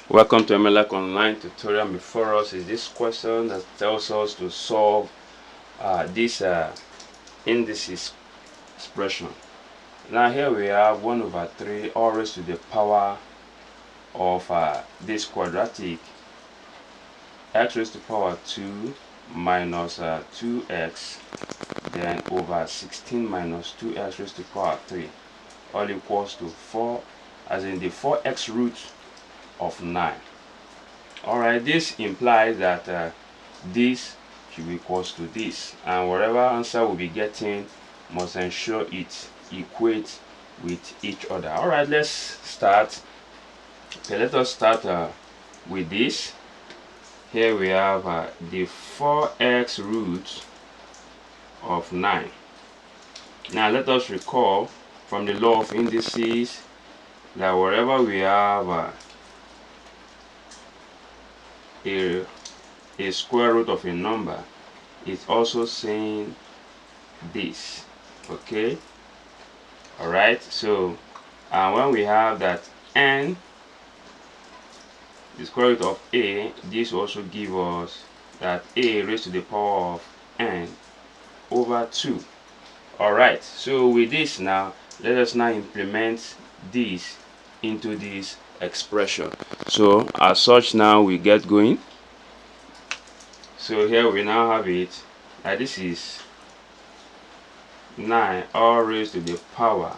Welcome to MLAC Online tutorial. Before us is this question that tells us to solve this indices expression. Now here we have 1 over 3 all raised to the power of this quadratic x raised to the power 2 minus 2x then over 16 minus 2x raised to the power 3 all equals to 4, as in the 4x root of 9. Alright, this implies that this should be equals to this, and whatever answer we'll be getting must ensure it equates with each other. Alright, let's start. Okay, let us start with this. Here we have the 4x root of 9. Now let us recall from the law of indices that wherever we have a square root of a number, it's also saying this. Okay, all right. So when we have that n, the square root of a, this also gives us that a raised to the power of n over 2. All right, so with this now, let us now implement this into this expression. So as such, now we get going. So here we now have it, this is 9 all raised to the power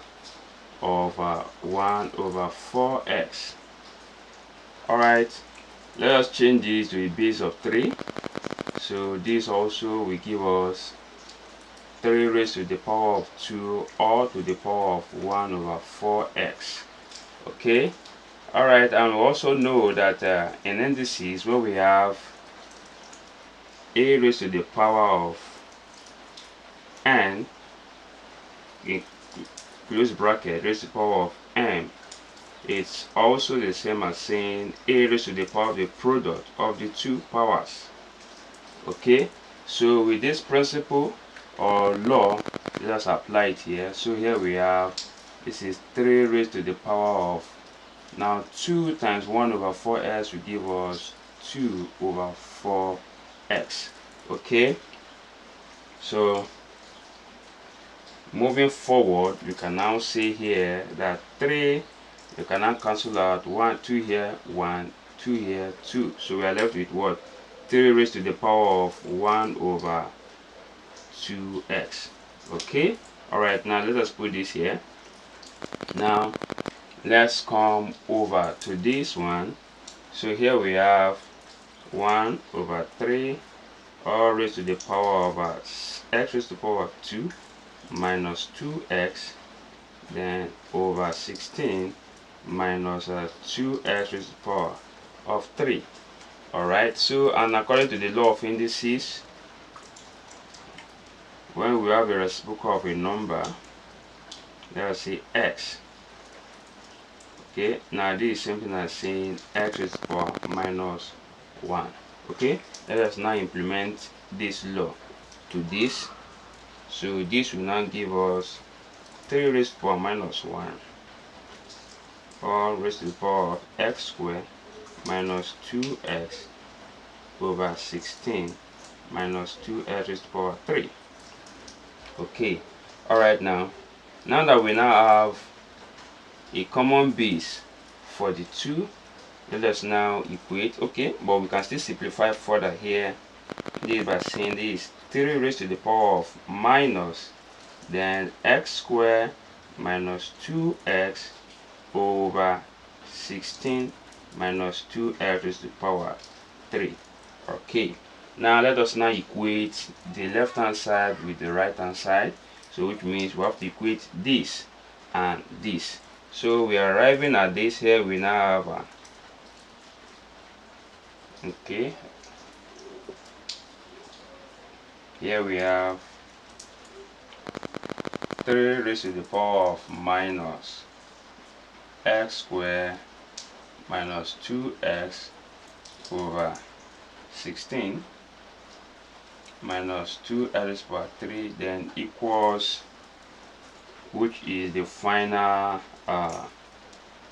of 1 over 4x. Alright, let us change this to a base of 3. So this also will give us 3 raised to the power of 2 all to the power of 1 over 4x. Okay, alright, and we also know that in indices, when we have a raised to the power of n, in close bracket, raised to the power of m, it's also the same as saying a raised to the power of the product of the two powers. Okay, so with this principle or law, let us apply it here. So here we have, this is 3 raised to the power of, now 2 times 1 over 4x will give us 2 over 4x. Okay, so moving forward, you can now say here that 3, you can now cancel out 1, 2 here, 1, 2 here, 2. So we are left with what? 3 raised to the power of 1 over 2x. Okay, alright, now let us put this here. Now let's come over to this one. So here we have 1 over 3 all raised to the power of x raised to the power of 2 minus 2x then over 16 minus 2x raised to the power of 3. Alright, so and according to the law of indices, when we have a reciprocal of a number, let us say x. Okay, now this is something as saying x raised to the power minus 1. Okay, let us now implement this law to this. So this will now give us 3 raised to the power minus 1 all raised to the power of x squared minus 2x over 16 minus 2x raised to the power 3. Okay, alright, now that we now have a common base for the two, let us now equate. Okay, but we can still simplify further here. This by saying this 3 raised to the power of minus then x squared minus 2x over 16 minus 2x raised to the power 3. Okay, now let us now equate the left hand side with the right hand side. So which means we have to equate this and this. So we are arriving at this here. We now have okay, here we have 3 raised to the power of minus x squared minus 2x over 16 minus 2x raised to the power 3 then equals, which is the final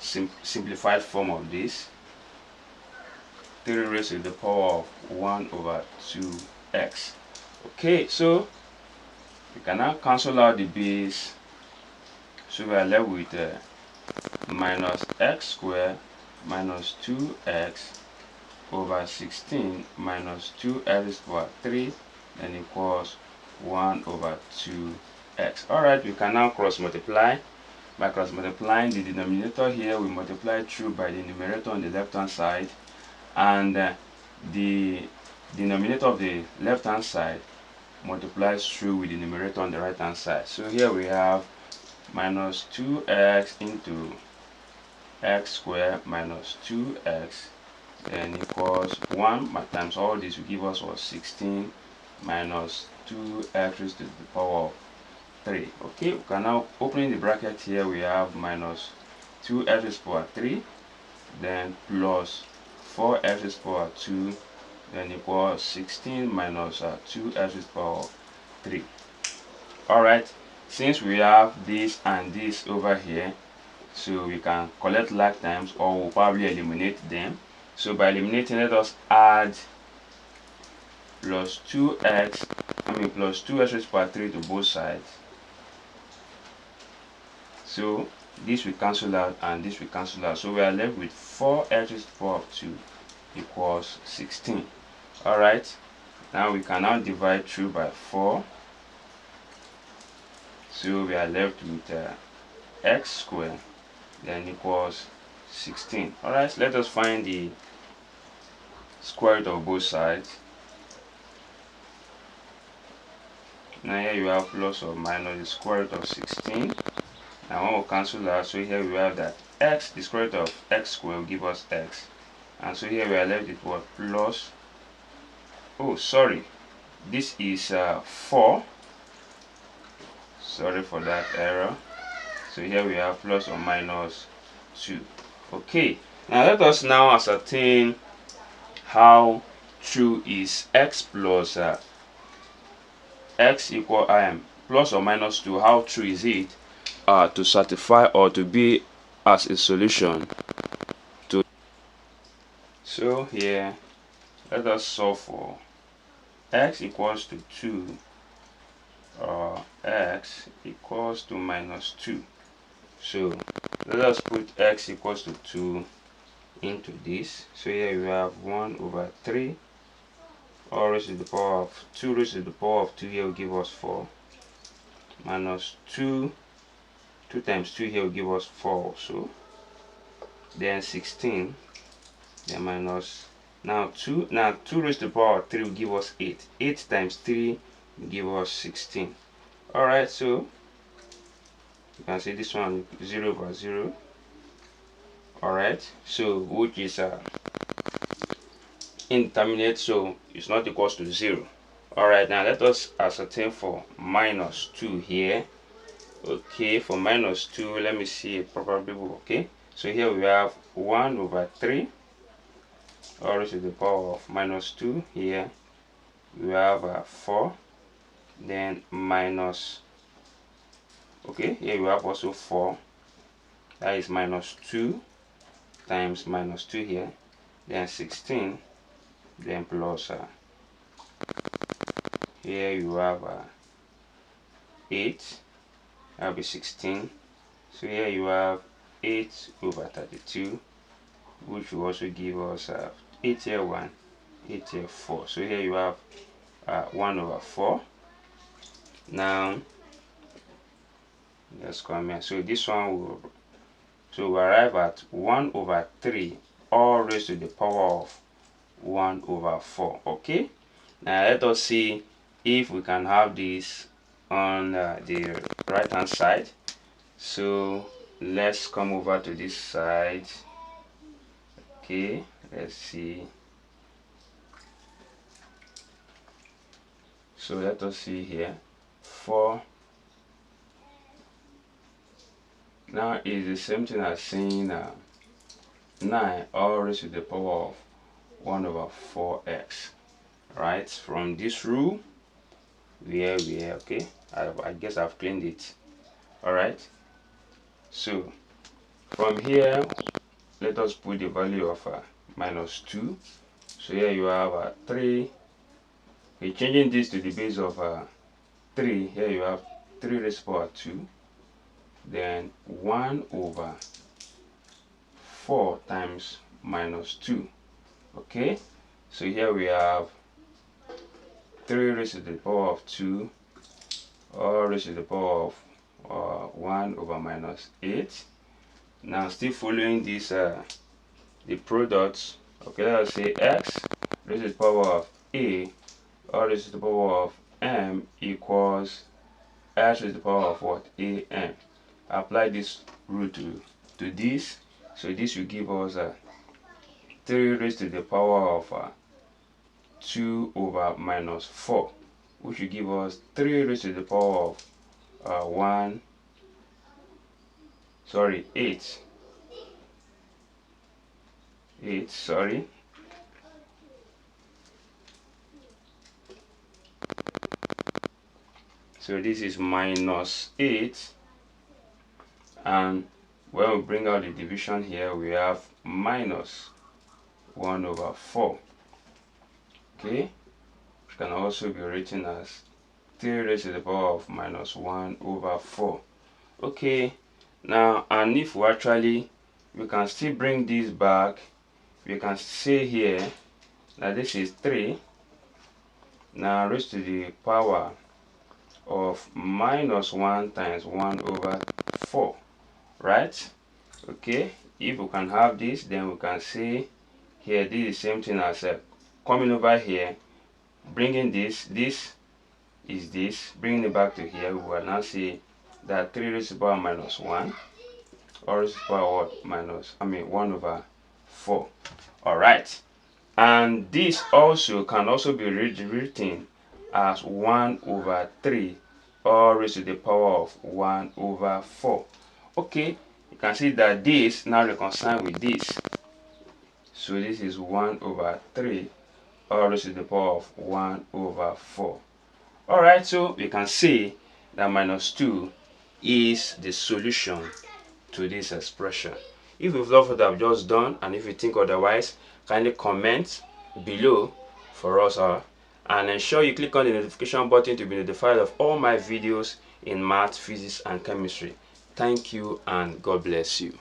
simplified form of this. 3 raised to the power of 1 over 2x. Okay, so we can now cancel out the base, so we are left with minus x squared minus 2x over 16 minus 2x raised to the power 3 then equals 1 over 2x. Alright, we can now cross multiply. By cross multiplying, the denominator here we multiply through by the numerator on the left hand side, and the denominator of the left hand side multiplies through with the numerator on the right hand side. So here we have minus 2x into x squared minus 2x then equals 1 times all this will give us 16 minus 2x raised to the power of 3. Okay, we can now open the bracket here. We have minus 2x raised to the power 3 then plus 4x raised to the power 2 then equals 16 minus 2x raised to the power 3. Alright, since we have this and this over here, so we can collect like times or we'll probably eliminate them. So by eliminating, let us add plus 2x raised to the power 3 to both sides. So this will cancel out and this will cancel out. So we are left with 4x raised to the power 2 equals 16. Alright, now we can now divide through by 4. So we are left with x squared then equals 16. Alright, let us find the square root of both sides. Now here you have plus or minus the square root of 16. Now one will cancel out, so here we have that x, the square root of x squared will give us x. And so here we are left with what? Plus, oh sorry, this is 4. Sorry for that error. So here we have plus or minus 2. Okay, now let us now ascertain how true is x plus x equal plus or minus 2. How true is it to satisfy or to be as a solution to. So here let us solve for x equals to 2 or x equals to minus 2. So let us put x equals to 2 into this. So here we have 1 over 3 all raised to the power of 2 raised to the power of 2 here will give us 4 minus 2 times 2 here will give us 4 also, then 16, then minus now 2 raised to the power of 3 will give us 8 times 3 will give us 16. Alright, so you can see this one 0 over 0. Alright, so which is indeterminate, so it's not equals to 0. Alright, now let us ascertain for minus 2 here. Okay, for minus 2, let me see a proper table. Okay, so here we have 1 over 3 all raised to the power of minus 2. Here we have 4, then minus, okay, here we have also 4, that is minus 2 times minus 2 here, then 16, then plus here you have 8, that will be 16. So here you have 8 over 32, which will also give us 8 here 1, 8 here 4. So here you have 1 over 4. Now let's come here. So this one will, so we arrive at 1 over 3 all raised to the power of 1 over 4. Okay, now let us see if we can have this on the right hand side. So let's come over to this side. Okay, let's see. So let us see here 4. Now is the same thing as saying 9 all raised to the power of 1 over 4x. Right, from this rule where we are, okay, I guess I've cleaned it. Alright, so from here let us put the value of minus 2. So here you have 3. Okay, changing this to the base of 3, here you have 3 raised to the power 2, then 1 over 4 times minus 2. Okay, so here we have 3 raised to the power of 2, or raised to the power of 1 over minus 8. Now still following this the products. Okay, let us say x raised to the power of a, or raised to the power of m equals x raised to the power of what? Am. Apply this rule to this, so this will give us 3 raised to the power of 2 over minus 4, which will give us 3 raised to the power of 8, sorry. So this is minus 8, and when we bring out the division here, we have minus 1 over 4. Okay, which can also be written as 3 raised to the power of minus 1 over 4. Okay, now, and if we can still bring this back, we can say here that this is 3 now raised to the power of minus 1 times 1 over 4, right? Okay, if we can have this, then we can say here this is the same thing as coming over here, bringing this is this, bringing it back to here. We will now say that 3 raised to the power minus 1, or raised to the power what? 1 over 4. All right, and this also can also be written as 1 over 3, or raised to the power of 1 over 4. Okay, you can see that this now reconcile with this, so this is 1 over 3, or raised to the power of 1 over 4. All right, so we can see that minus 2 is the solution to this expression. If you've loved what I've just done, and if you think otherwise, kindly comment below for us, and ensure you click on the notification button to be notified of all my videos in math, physics, and chemistry. Thank you, and God bless you.